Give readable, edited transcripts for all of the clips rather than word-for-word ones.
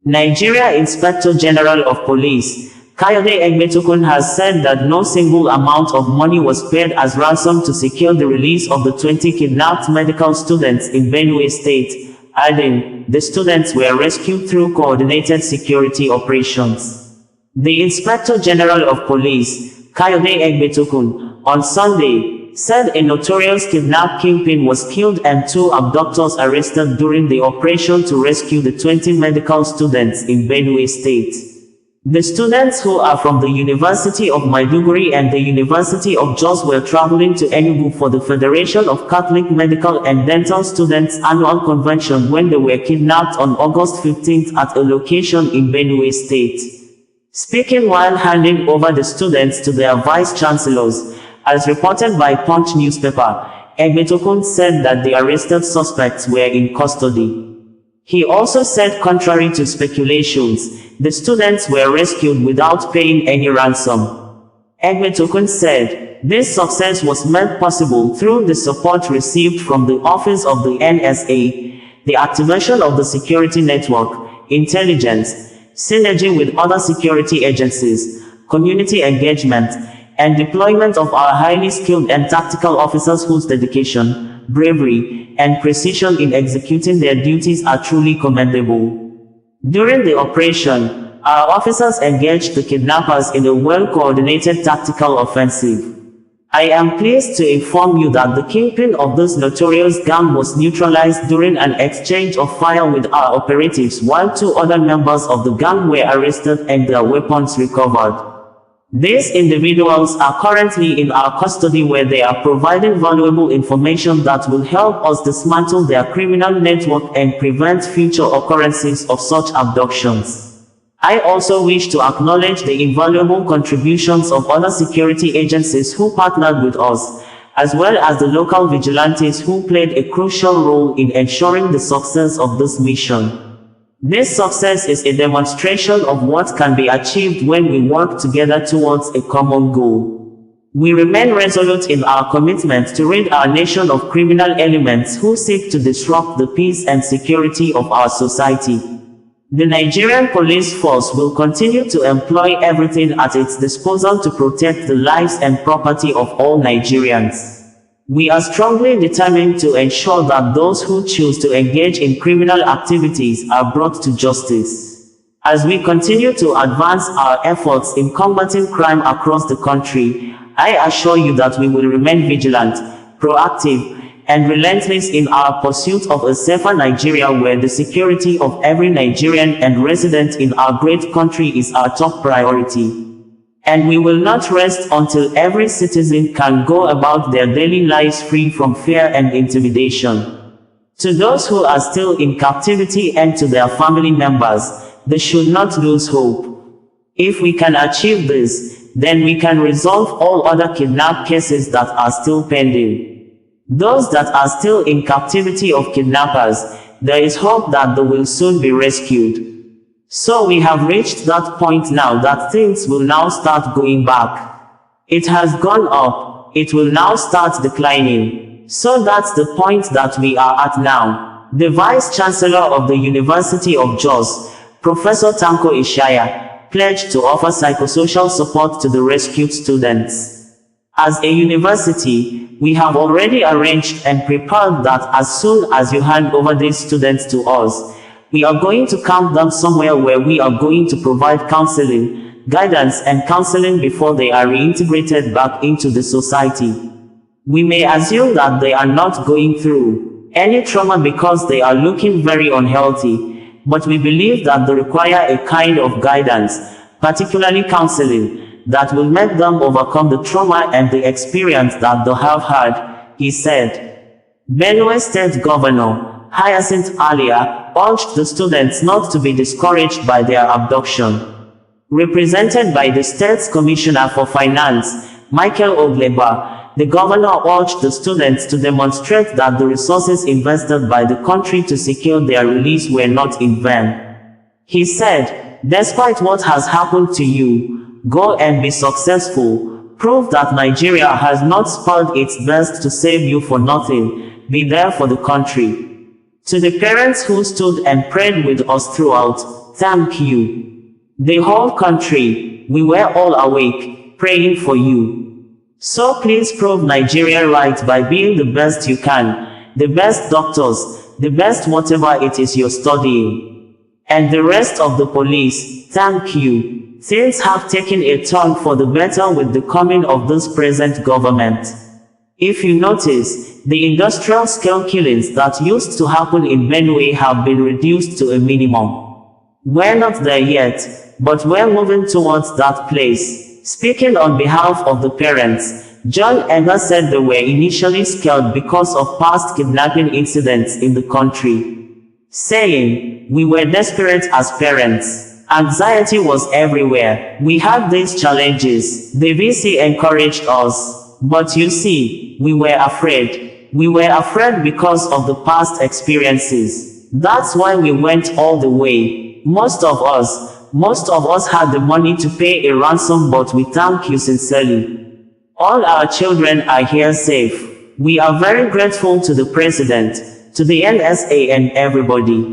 Nigeria Inspector General of Police, Kayode Egbetokun, has said that no single amount of money was paid as ransom to secure the release of the 20 kidnapped medical students in Benue State, adding, the students were rescued through coordinated security operations. The Inspector General of Police, Kayode Egbetokun, on Sunday, said a notorious kidnap kingpin was killed and 2 abductors arrested during the operation to rescue the 20 medical students in Benue State. The students, who are from the University of Maiduguri and the University of Jos, were traveling to Enugu for the Federation of Catholic Medical and Dental Students annual convention when they were kidnapped on August 15 at a location in Benue State. Speaking while handing over the students to their vice-chancellors, as reported by Punch newspaper, Egbetokun said that the arrested suspects were in custody. He also said, contrary to speculations, the students were rescued without paying any ransom. Egbetokun said, this success was made possible through the support received from the Office of the NSA, the activation of the security network, intelligence, synergy with other security agencies, community engagement, and deployment of our highly skilled and tactical officers whose dedication, bravery, and precision in executing their duties are truly commendable. During the operation, our officers engaged the kidnappers in a well-coordinated tactical offensive. I am pleased to inform you that the kingpin of this notorious gang was neutralized during an exchange of fire with our operatives, while 2 other members of the gang were arrested and their weapons recovered. These individuals are currently in our custody, where they are providing valuable information that will help us dismantle their criminal network and prevent future occurrences of such abductions. I also wish to acknowledge the invaluable contributions of other security agencies who partnered with us, as well as the local vigilantes who played a crucial role in ensuring the success of this mission. This success is a demonstration of what can be achieved when we work together towards a common goal. We remain resolute in our commitment to rid our nation of criminal elements who seek to disrupt the peace and security of our society. The Nigerian police force will continue to employ everything at its disposal to protect the lives and property of all Nigerians. We are strongly determined to ensure that those who choose to engage in criminal activities are brought to justice. As we continue to advance our efforts in combating crime across the country, I assure you that we will remain vigilant, proactive, and relentless in our pursuit of a safer Nigeria, where the security of every Nigerian and resident in our great country is our top priority. And we will not rest until every citizen can go about their daily lives free from fear and intimidation. To those who are still in captivity and to their family members, they should not lose hope. If we can achieve this, then we can resolve all other kidnap cases that are still pending. Those that are still in captivity of kidnappers, there is hope that they will soon be rescued. So we have reached that point now that things will now start going back. It has gone up, it will now start declining. So that's the point that we are at now. The Vice-Chancellor of the University of Jos, Professor Tanko Ishaya, pledged to offer psychosocial support to the rescued students. As a university, we have already arranged and prepared that as soon as you hand over these students to us, we are going to camp them somewhere where we are going to provide counseling, guidance and counseling before they are reintegrated back into the society. We may assume that they are not going through any trauma because they are looking very unhealthy, but we believe that they require a kind of guidance, particularly counseling, that will make them overcome the trauma and the experience that they have had, he said. Benue State Governor Hyacinth Alia urged the students not to be discouraged by their abduction. Represented by the state's Commissioner for Finance, Michael Ogleba, the governor urged the students to demonstrate that the resources invested by the country to secure their release were not in vain. He said, despite what has happened to you, go and be successful. Prove that Nigeria has not spared its best to save you for nothing. Be there for the country. To the parents who stood and prayed with us throughout, thank you. The whole country, we were all awake, praying for you. So please prove Nigeria right by being the best you can, the best doctors, the best whatever it is you're studying. And the rest of the police, thank you. Things have taken a turn for the better with the coming of this present government. If you notice, the industrial scale killings that used to happen in Benue have been reduced to a minimum. We're not there yet, but we're moving towards that place. Speaking on behalf of the parents, John Edgar said they were initially scared because of past kidnapping incidents in the country, saying, "We were desperate as parents. Anxiety was everywhere. We had these challenges. The VC encouraged us. But you see, we were afraid. We were afraid because of the past experiences. That's why we went all the way. Most of us had the money to pay a ransom, but we thank you sincerely. All our children are here safe. We are very grateful to the President, to the NSA and everybody."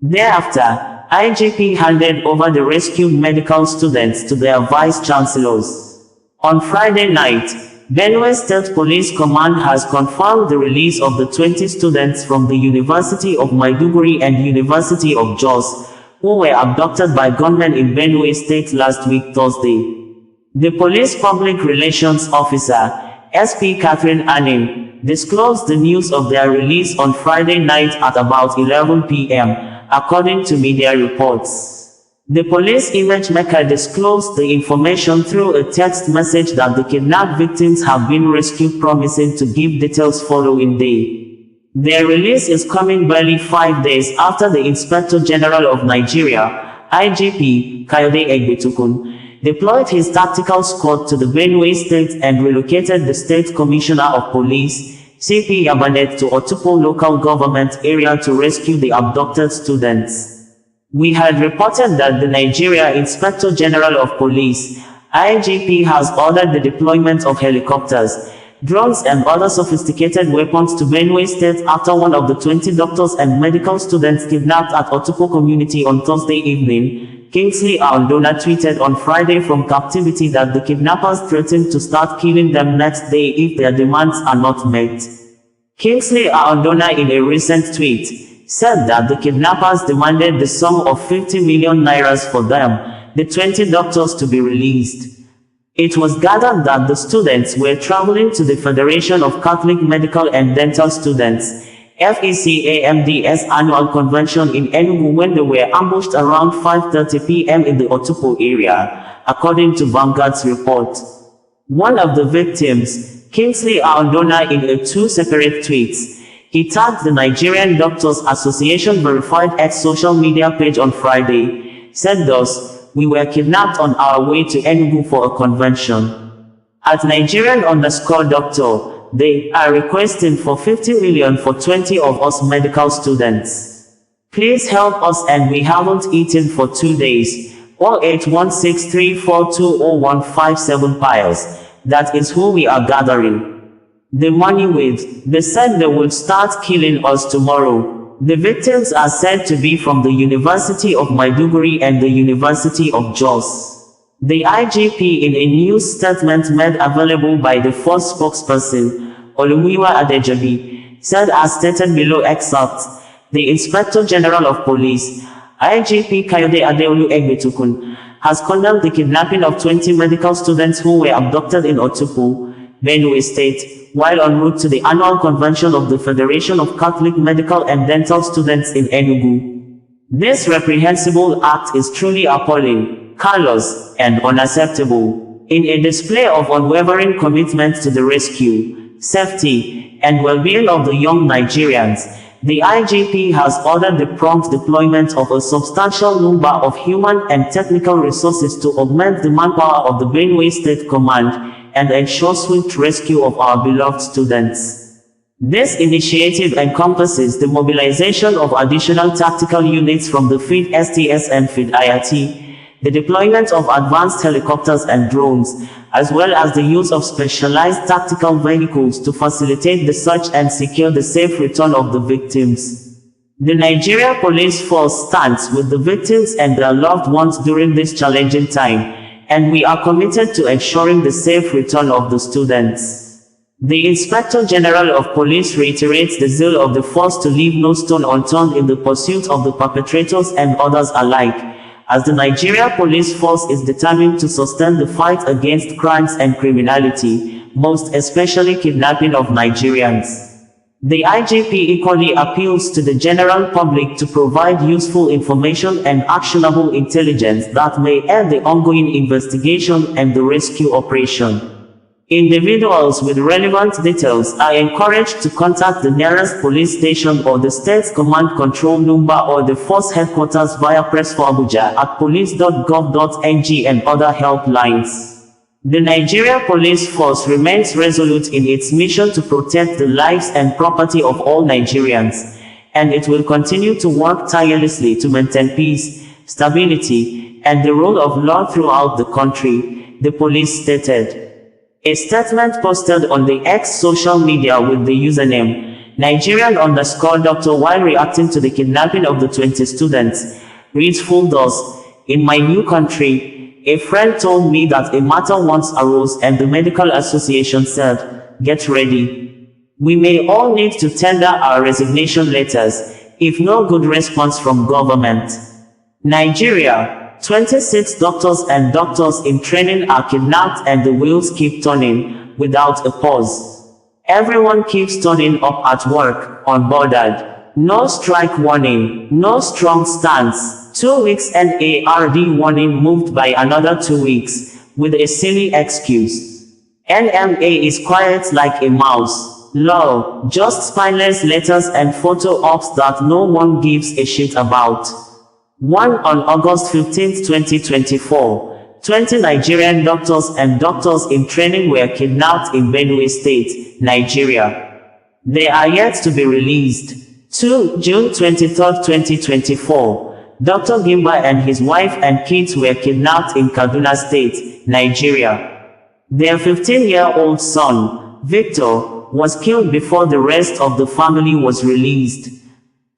Thereafter, IGP handed over the rescued medical students to their vice-chancellors. On Friday night, Benue State Police Command has confirmed the release of the 20 students from the University of Maiduguri and University of Jos, who were abducted by gunmen in Benue State last week Thursday. The police public relations officer, SP Catherine Anim, disclosed the news of their release on Friday night at about 11 p.m., according to media reports. The police image maker disclosed the information through a text message that the kidnapped victims have been rescued, promising to give details following day. Their release is coming barely 5 days after the Inspector General of Nigeria, IGP, Kayode Egbetukun, deployed his tactical squad to the Benue State and relocated the State Commissioner of Police, CP Yabanet, to Otupo local government area to rescue the abducted students. We had reported that the Nigeria Inspector General of Police, IGP, has ordered the deployment of helicopters, drones and other sophisticated weapons to Benue State after one of the 20 doctors and medical students kidnapped at Otupo community on Thursday evening, Kingsley Aondona, tweeted on Friday from captivity that the kidnappers threatened to start killing them next day if their demands are not met. Kingsley Aondona, in a recent tweet, said that the kidnappers demanded the sum of 50 million nairas for them, the 20 doctors, to be released. It was gathered that the students were traveling to the Federation of Catholic Medical and Dental Students, FECAMD's annual convention in Enugu when they were ambushed around 5:30 p.m. in the Otupo area, according to Vanguard's report. One of the victims, Kingsley Aondona, in two separate tweets, he tagged the Nigerian Doctors Association verified X social media page on Friday, said thus, "We were kidnapped on our way to Enugu for a convention. At Nigerian_doctor, they are requesting for 50 million for 20 of us medical students. Please help us, and we haven't eaten for 2 days. 08163420157 piles. That is who we are gathering the money with. They said they would start killing us tomorrow." The victims are said to be from the University of Maiduguri and the University of Jos. The IGP, in a news statement made available by the force spokesperson, Olumiwa Adejobi, said, as stated below excerpt, the Inspector General of Police, IGP Kayode Adeolu Egbetukun, has condemned the kidnapping of 20 medical students who were abducted in Otupo, Benue State, while en route to the annual convention of the Federation of Catholic Medical and Dental Students in Enugu. "This reprehensible act is truly appalling, callous, and unacceptable. In a display of unwavering commitment to the rescue, safety, and well-being of the young Nigerians, the IGP has ordered the prompt deployment of a substantial number of human and technical resources to augment the manpower of the Benue State Command and ensure swift rescue of our beloved students. This initiative encompasses the mobilization of additional tactical units from the FID STS and FID IRT, the deployment of advanced helicopters and drones, as well as the use of specialized tactical vehicles to facilitate the search and secure the safe return of the victims. The Nigeria Police Force stands with the victims and their loved ones during this challenging time, and we are committed to ensuring the safe return of the students. The Inspector General of Police reiterates the zeal of the force to leave no stone unturned in the pursuit of the perpetrators and others alike, as the Nigeria Police Force is determined to sustain the fight against crimes and criminality, most especially kidnapping of Nigerians. The IGP equally appeals to the general public to provide useful information and actionable intelligence that may aid the ongoing investigation and the rescue operation. Individuals with relevant details are encouraged to contact the nearest police station or the state's command control number or the force headquarters via Press for Abuja at police.gov.ng and other helplines. The Nigeria Police Force remains resolute in its mission to protect the lives and property of all Nigerians, and it will continue to work tirelessly to maintain peace, stability, and the rule of law throughout the country, the police stated. A statement posted on the X social media with the username Nigerian_doctor while reacting to the kidnapping of the 20 students reads full dose. In my new country, a friend told me that a matter once arose and the medical association said, "Get ready. We may all need to tender our resignation letters if no good response from government." Nigeria. 26 doctors and doctors in training are kidnapped and the wheels keep turning, without a pause. Everyone keeps turning up at work, unbothered. No strike warning, no strong stance. 2 weeks NARD warning moved by another 2 weeks, with a silly excuse. NMA is quiet like a mouse. Lol, just spineless letters and photo ops that no one gives a shit about. 1 On August 15, 2024, 20 Nigerian doctors and doctors in training were kidnapped in Benue State, Nigeria. They are yet to be released. 2 June 23, 2024, Dr. Gimba and his wife and kids were kidnapped in Kaduna State, Nigeria. Their 15-year-old son, Victor, was killed before the rest of the family was released.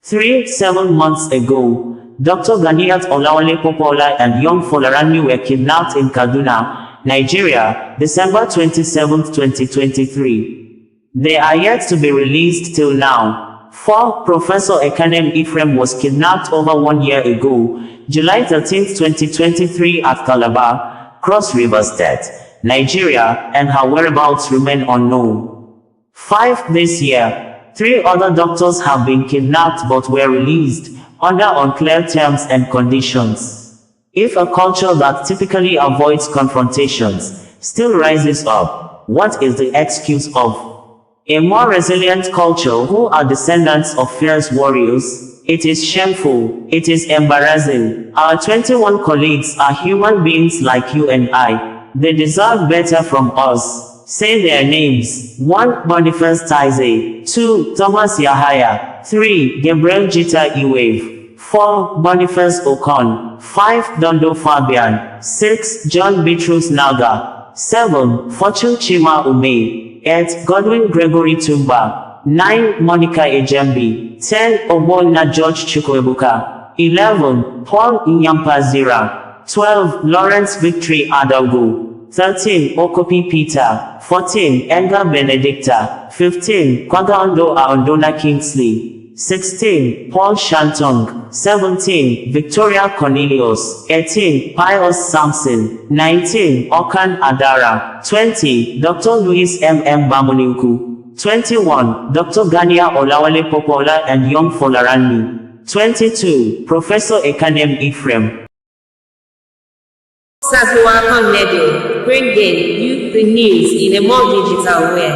7 months ago, Dr. Ganiat Olawale Popola and young Folaranmi were kidnapped in Kaduna, Nigeria, December 27, 2023. They are yet to be released till now. 4 Professor Ekanem Ephraim was kidnapped over 1 year ago, July 13, 2023 at Calabar, Cross River State, Nigeria, and her whereabouts remain unknown. 5 This year, 3 other doctors have been kidnapped but were released, under unclear terms and conditions. If a culture that typically avoids confrontations still rises up, what is the excuse of a more resilient culture who are descendants of fierce warriors? It is shameful. It is embarrassing. Our 21 colleagues are human beings like you and I. They deserve better from us. Say their names. 1 Boniface Taize. 2 Thomas Yahaya. 3 Gabriel Jita Iwave. 4 Boniface Okon. 5 Dondo Fabian. 6 John Bitrus Naga. 7 Fortune Chima Ume. 8 Godwin Gregory Tumba. 9 Monica Ejembi. 10 Obona George Chukwuebuka. 11 Paul Inyampazira. 12 Lawrence Victory Adagu. 13 Okopi Peter. 14 Enga Benedicta. 15 Kwagaondo Aondona Kingsley. 16 Paul Shantong. 17 Victoria Cornelius. 18 Pius Samson. 19 Okan Adara. 20 Dr. Louis M. Bamuniuku. 21 Dr. Gania Olawale Popola and young Folaranmi. 22 Professor Ekanem Ephraim. OsazuwaAkonedo, bringing you the news in a more digital way.